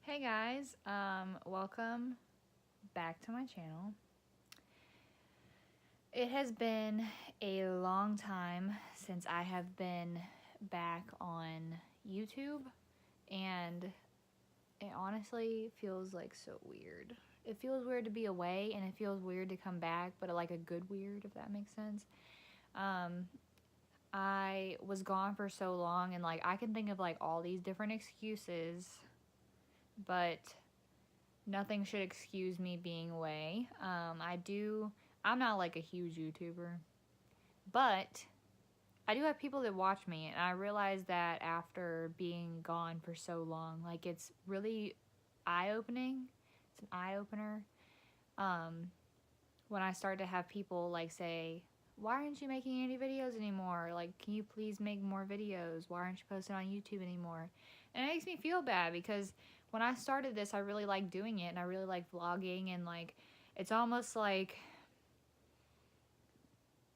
Hey guys, welcome back to my channel. It has been a long time since I have been back on YouTube, and it honestly feels like so weird. It feels weird to be away, and it feels weird to come back, but like a good weird, if that makes sense. Um, I was gone for so long, and like I can think of like all these different excuses, but nothing should excuse me being away. I'm not like a huge YouTuber, but I do have people that watch me, and I realize that after being gone for so long, like it's really eye opening. It's an eye opener. Um, when I start to have people like say, "Why aren't you making any videos anymore? Like, can you please make more videos? Why aren't you posting on YouTube anymore?" And it makes me feel bad because when I started this, I really liked doing it, and I really like vlogging, and like it's almost like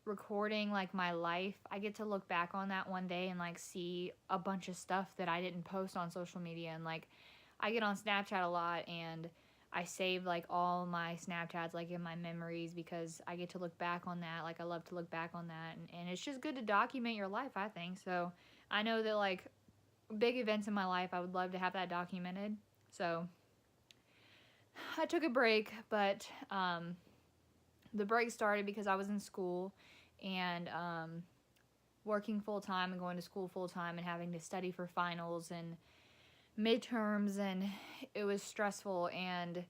recording like my life. I get to look back on that one day and like see a bunch of stuff that I didn't post on social media, and like I get on Snapchat a lot, and I save like all my Snapchats like in my memories because I get to look back on that. Like I love to look back on that, and it's just good to document your life, I think. So I know that like big events in my life, I would love to have that documented. So I took a break, but the break started because I was in school and working full time and going to school full time and having to study for finals and midterms, and it was stressful. And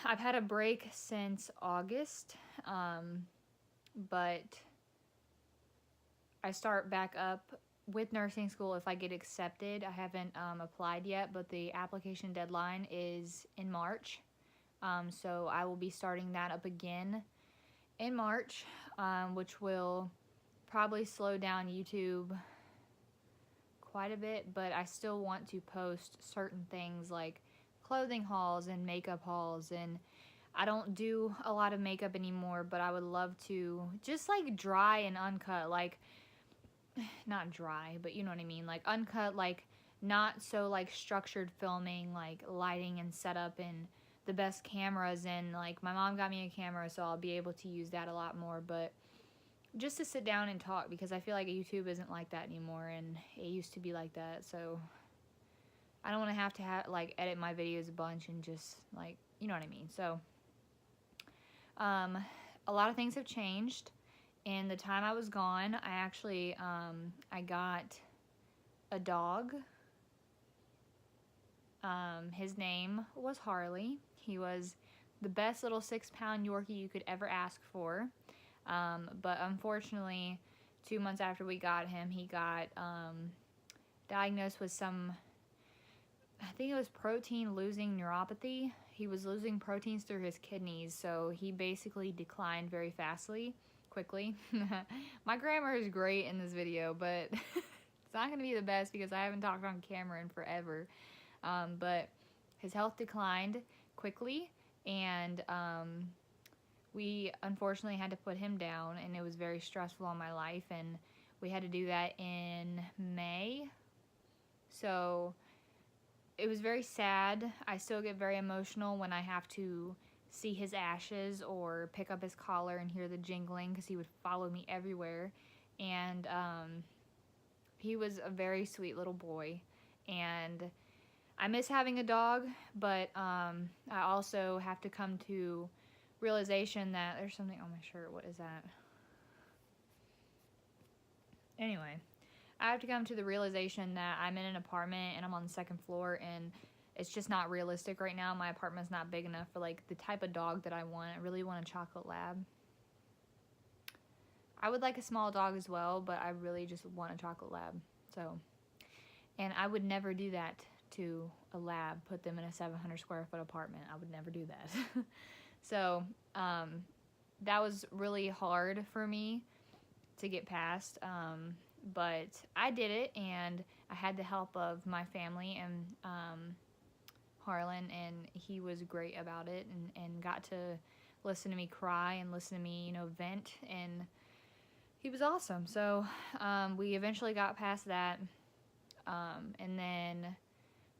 I've had a break since August, but I start back up with nursing school if I get accepted. I haven't applied yet, but the application deadline is in March. So I will be starting that up again in March, which will probably slow down YouTube quite a bit, but I still want to post certain things like clothing hauls and makeup hauls, and I don't do a lot of makeup anymore, but I would love to just like dry and uncut, like not dry, but you know what I mean, like uncut, like not so like structured filming, like lighting and setup and the best cameras. And like my mom got me a camera, so I'll be able to use that a lot more, but just to sit down and talk, because I feel like YouTube isn't like that anymore, and it used to be like that. So I don't want to have like edit my videos a bunch and just like, you know what I mean. So um, a lot of things have changed in the time I was gone. I actually I got a dog. His name was Harley. He was the best little 6-pound Yorkie you could ever ask for. But unfortunately, 2 months after we got him, he got diagnosed with some, I think it was protein losing neuropathy. He was losing proteins through his kidneys, so he basically declined very quickly. My grammar is great in this video, but it's not going to be the best because I haven't talked on camera in forever. But his health declined quickly, and we unfortunately had to put him down, and it was very stressful on my life, and we had to do that in May. So it was very sad. I still get very emotional when I have to see his ashes or pick up his collar and hear the jingling, because he would follow me everywhere. And he was a very sweet little boy, and I miss having a dog, but I also have to come to realization that there's something on my shirt. What is that? Anyway, I have to come to the realization that I'm in an apartment and I'm on the second floor, and it's just not realistic right now. My apartment's not big enough for like the type of dog that I want. I really want a chocolate lab. I would like a small dog as well, but I really just want a chocolate lab. So, and I would never do that to a lab, put them in a 700 square foot apartment. I would never do that. So, that was really hard for me to get past. But I did it, and I had the help of my family and Harlan, and he was great about it, and got to listen to me cry and listen to me, vent, and he was awesome. So we eventually got past that, and then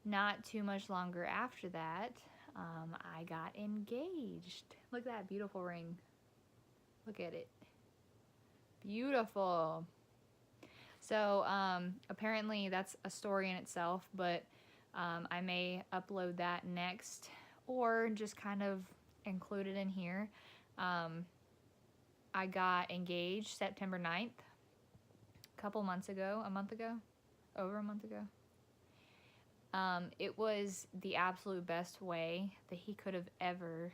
not too much longer after that, I got engaged. Look at that beautiful ring. Look at it. Beautiful. So apparently that's a story in itself, but I may upload that next or just kind of include it in here. I got engaged September 9th, a month ago, over a month ago. It was the absolute best way that he could have ever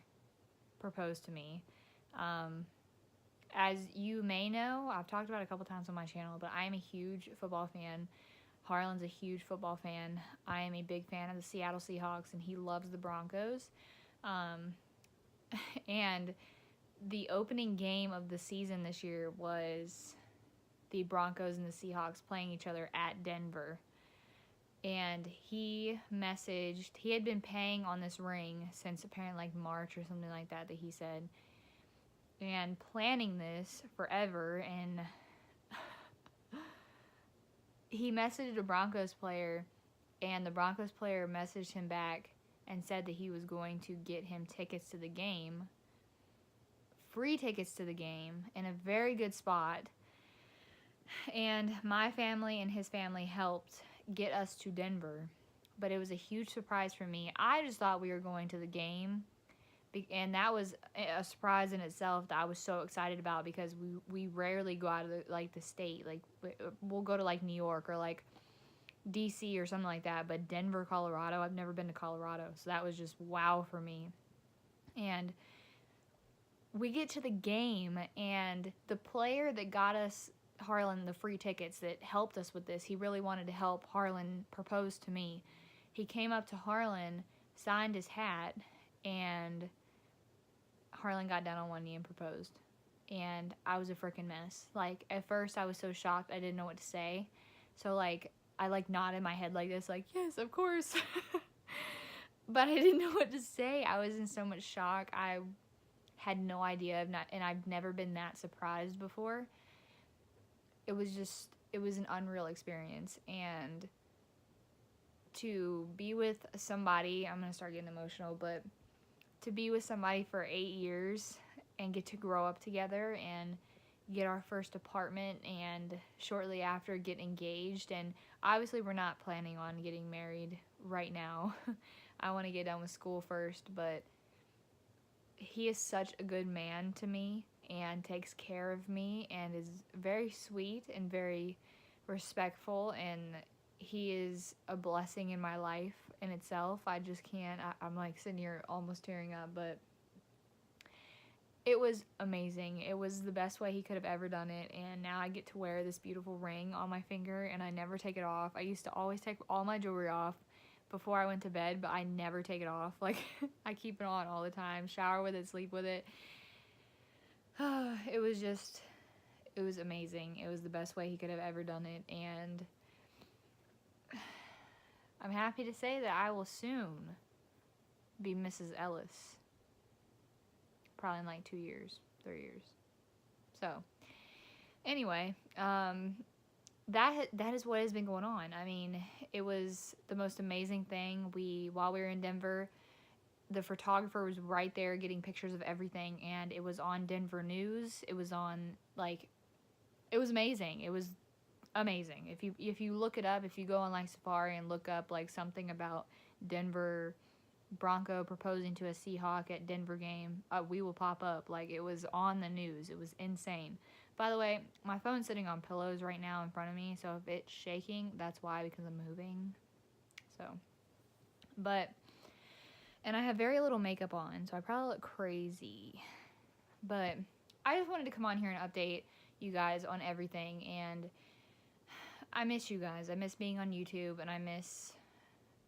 proposed to me. As you may know, I've talked about it a couple times on my channel, but I am a huge football fan. Harlan's a huge football fan. I am a big fan of the Seattle Seahawks, and he loves the Broncos. And the opening game of the season this year was the Broncos and the Seahawks playing each other at Denver. And he had been paying on this ring since apparently like March or something like that he said. And planning this forever, and he messaged a Broncos player, and the Broncos player messaged him back and said that he was going to get him tickets to the game, free tickets to the game, in a very good spot. And my family and his family helped get us to Denver, but it was a huge surprise for me. I just thought we were going to the game, and that was a surprise in itself that I was so excited about, because we rarely go out of the state. Like, we'll go to like New York or like DC or something like that, but Denver, Colorado, I've never been to Colorado, so that was just wow for me. And we get to the game, and the player that got us, Harlan, the free tickets, that helped us with this, he really wanted to help Harlan propose to me. He came up to Harlan, signed his hat, and Harlan got down on one knee and proposed. And I was a freaking mess. Like, at first I was so shocked I didn't know what to say. So like, I like nodded my head like this, like, yes, of course. But I didn't know what to say. I was in so much shock. I had no idea, and I've never been that surprised before. It was an unreal experience. And to be with somebody, I'm gonna start getting emotional, but to be with somebody for 8 years and get to grow up together and get our first apartment, and shortly after get engaged. And obviously we're not planning on getting married right now. I want to get done with school first, but he is such a good man to me and takes care of me and is very sweet and very respectful, and he is a blessing in my life in itself. I just can't, I'm like sitting here almost tearing up, but it was amazing. It was the best way he could have ever done it, and now I get to wear this beautiful ring on my finger, and I never take it off. I used to always take all my jewelry off before I went to bed, but I never take it off. Like, I keep it on all the time, shower with it, sleep with it. It was amazing. It was the best way he could have ever done it, and I'm happy to say that I will soon be Mrs. Ellis. Probably in like 2 years, 3 years. So, anyway, that is what has been going on. I mean, it was the most amazing thing. While we were in Denver, the photographer was right there getting pictures of everything, and it was on Denver News. It was on, like, it was amazing. It was amazing. If you look it up, if you go on like Safari and look up like something about Denver Bronco proposing to a Seahawk at Denver game, we will pop up. Like, it was on the news. It was insane. By the way, my phone's sitting on pillows right now in front of me, so if it's shaking, that's why, because I'm moving. So, and I have very little makeup on, so I probably look crazy. But I just wanted to come on here and update you guys on everything, and I miss you guys. I miss being on YouTube, and I miss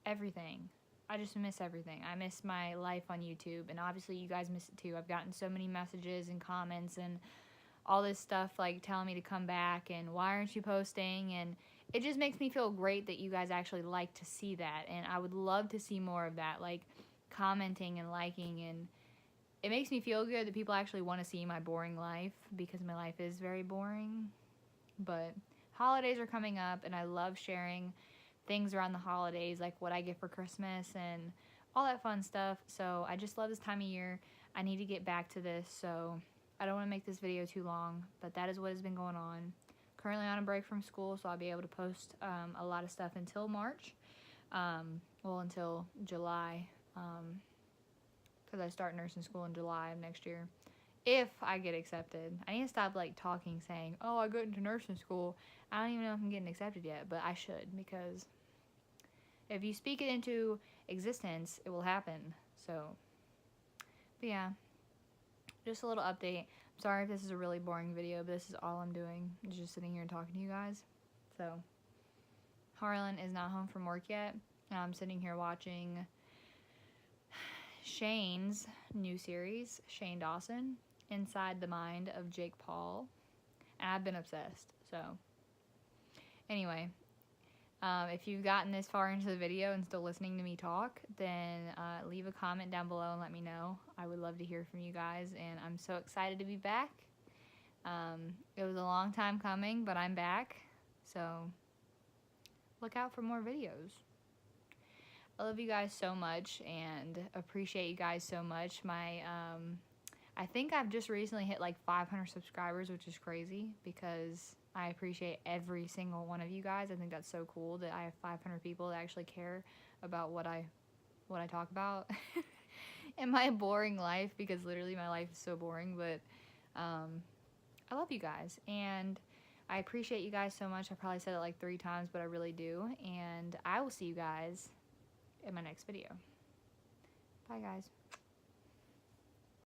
everything. I just miss everything. I miss my life on YouTube, and obviously you guys miss it too. I've gotten so many messages and comments and all this stuff, like, telling me to come back, and why aren't you posting, and it just makes me feel great that you guys actually like to see that, and I would love to see more of that, like, commenting and liking, and it makes me feel good that people actually want to see my boring life, because my life is very boring. But holidays are coming up, and I love sharing things around the holidays, like what I get for Christmas and all that fun stuff. So I just love this time of year. I need to get back to this, so I don't want to make this video too long, but that is what has been going on. Currently on a break from school, so I'll be able to post a lot of stuff until March. Well, until July, because I start nursing school in July of next year. If I get accepted. I need to stop like talking, saying, oh, I go into nursing school. I don't even know if I'm getting accepted yet, but I should, because if you speak it into existence, it will happen. So, but yeah, just a little update. I'm sorry if this is a really boring video, but this is all I'm doing, is just sitting here and talking to you guys. So, Harlan is not home from work yet. I'm sitting here watching Shane's new series, Shane Dawson, Inside the Mind of Jake Paul. And I've been obsessed. So, anyway, if you've gotten this far into the video and still listening to me talk, then leave a comment down below and let me know. I would love to hear from you guys, and I'm so excited to be back. It was a long time coming, but I'm back. So, look out for more videos. I love you guys so much and appreciate you guys so much. I think I've just recently hit like 500 subscribers, which is crazy because I appreciate every single one of you guys. I think that's so cool that I have 500 people that actually care about what I talk about in my boring life, because literally my life is so boring, but I love you guys and I appreciate you guys so much. I probably said it like 3 times, but I really do, and I will see you guys in my next video. Bye, guys.